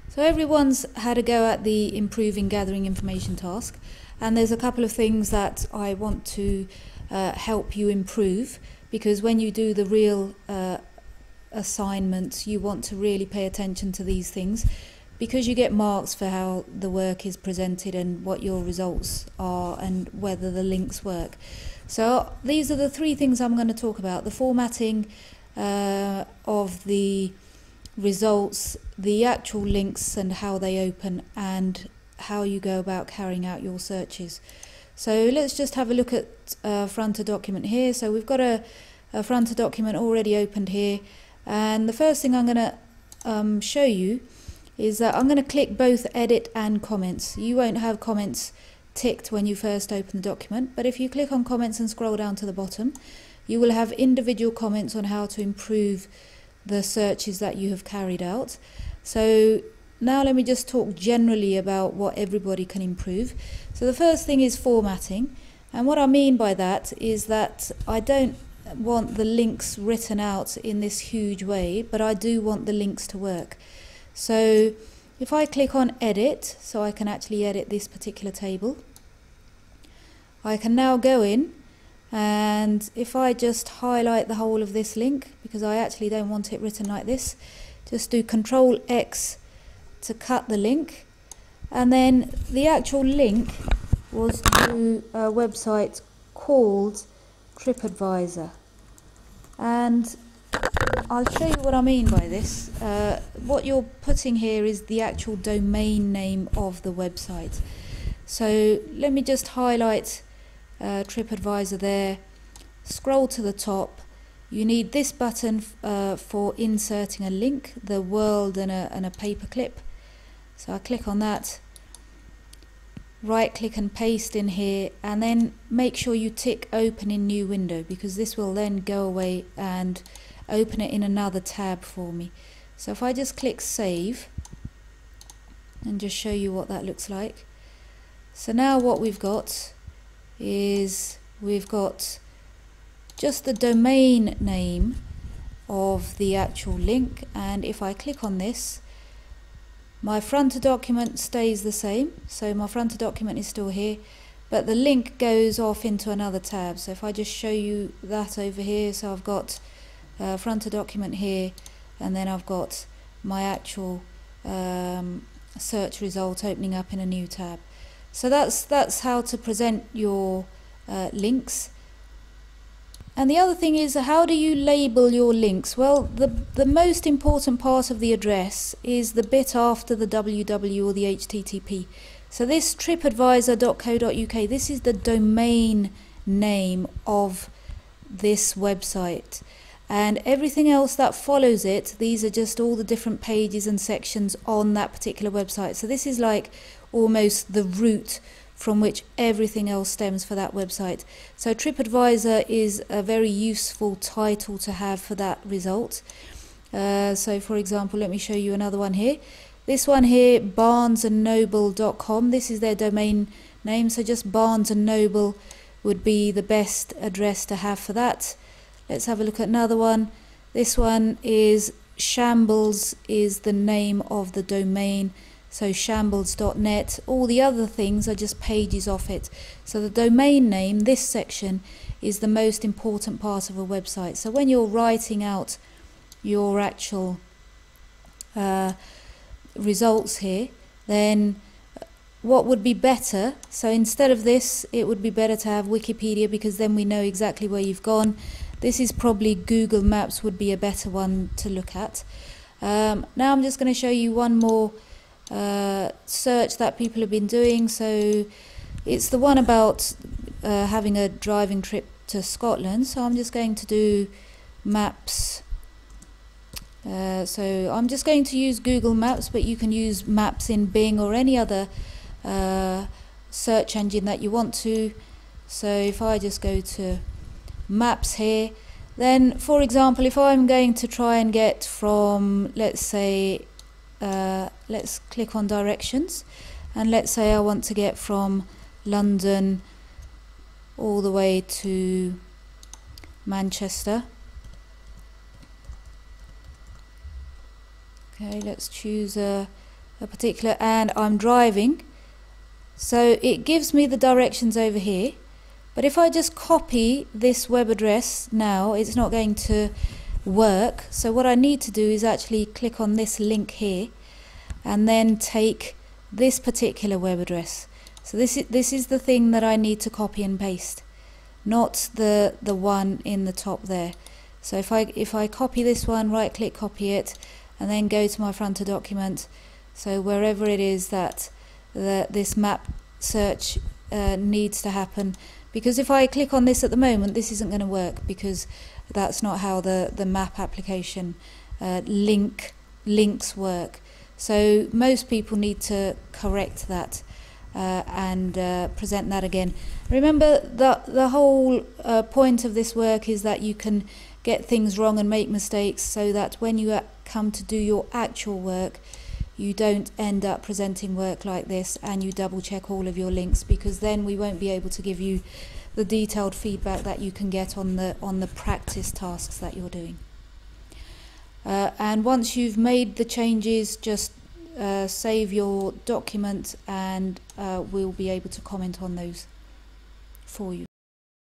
So everyone's had a go at the improving gathering information task, and there's a couple of things that I want to help you improve, because when you do the real assignments you want to really pay attention to these things, because you get marks for how the work is presented and what your results are and whether the links work. So these are the three things I'm going to talk about: the formatting of the results, the actual links and how they open, and how you go about carrying out your searches. So let's just have a look at Fronter document here. So we've got a Fronter document already opened here, and the first thing I'm going to show you is that I'm going to click both edit and comments. You won't have comments ticked when you first open the document, but if you click on comments and scroll down to the bottom, you will have individual comments on how to improve the searches that you have carried out. So now let me just talk generally about what everybody can improve. So the first thing is formatting, and what I mean by that is that I don't want the links written out in this huge way, but I do want the links to work. So if I click on edit, so I can actually edit this particular table, I can now go in, and if I just highlight the whole of this link, because I actually don't want it written like this, just do Control X to cut the link, and then the actual link was to a website called TripAdvisor, and I'll show you what I mean by this. What you're putting here is the actual domain name of the website. So let me just highlight TripAdvisor there, scroll to the top. You need this button for inserting a link, the world and a paperclip. So I click on that, right click and paste in here, and then make sure you tick open in new window, because this will then go away and open it in another tab for me. So if I just click save and just show you what that looks like. So now what we've got is we've got just the domain name of the actual link, and if I click on this, my Fronter document stays the same. So my Fronter document is still here, but the link goes off into another tab. So if I just show you that over here, so I've got Fronter document here, and then I've got my actual search result opening up in a new tab. So that's how to present your links. And the other thing is, how do you label your links? Well, the most important part of the address is the bit after the www or the http. So this tripadvisor.co.uk, this is the domain name of this website, and everything else that follows it, these are just all the different pages and sections on that particular website. So this is like almost the root from which everything else stems for that website. So TripAdvisor is a very useful title to have for that result. So for example, let me show you another one here. This one here, barnesandnoble.com, this is their domain name, so just Barnes and Noble would be the best address to have for that. Let's have a look at another one. This one is Shambles is the name of the domain, so shambles.net. All the other things are just pages off it. So the domain name, this section, is the most important part of a website. So when you're writing out your actual results here, then what would be better, so instead of this, it would be better to have Wikipedia, because then we know exactly where you've gone. This is probably Google Maps would be a better one to look at. Now I'm just going to show you one more search that people have been doing. So it's the one about having a driving trip to Scotland. So I'm just going to do maps. So I'm just going to use Google Maps, but you can use maps in Bing or any other search engine that you want to. So if I just go to maps here, then for example, if I'm going to try and get from, let's say, let's click on directions, and let's say I want to get from London all the way to Manchester. Okay, let's choose a and I'm driving, so it gives me the directions over here. But if I just copy this web address now, it's not going to work. So what I need to do is actually click on this link here and then take this particular web address. So this is the thing that I need to copy and paste, not the one in the top there. So if I copy this one, right click, copy it, and then go to my front of document, so wherever it is that this map search needs to happen, because if I click on this at the moment, this isn't going to work, because that's not how the map application links work. So most people need to correct that and present that again. Remember that the whole point of this work is that you can get things wrong and make mistakes, so that when you come to do your actual work, you don't end up presenting work like this and you double check all of your links, because then we won't be able to give you the detailed feedback that you can get on the practice tasks that you're doing. And once you've made the changes, just save your document and we'll be able to comment on those for you.